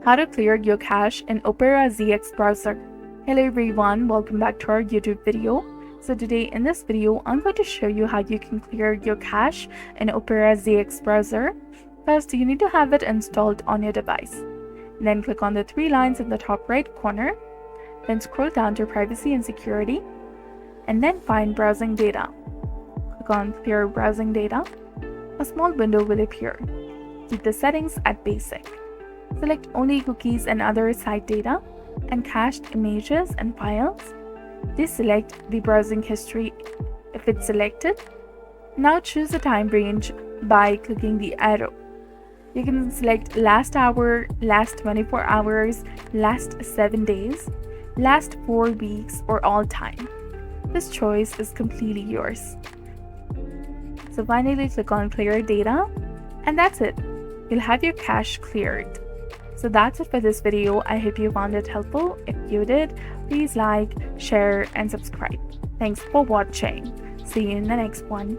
How to clear your cache in Opera ZX browser. Hello everyone, welcome back to our YouTube video. So today in this video, I'm going to show you how you can clear your cache in Opera ZX browser. First, you need to have it installed on your device. Then click on the three lines in the top right corner. Then scroll down to Privacy and Security. And then find Browsing Data. Click on Clear Browsing Data. A small window will appear. Keep the settings at Basic. Select only cookies and other site data and cached images and files. Deselect the browsing history if it's selected. Now choose a time range by clicking the arrow. You can select last hour, last 24 hours, last 7 days, last 4 weeks, or all time. This choice is completely yours. So finally click on Clear Data, and that's it. You'll have your cache cleared. So that's it for this video. I hope you found it helpful. If you did, please like, share, and subscribe. Thanks for watching. See you in the next one.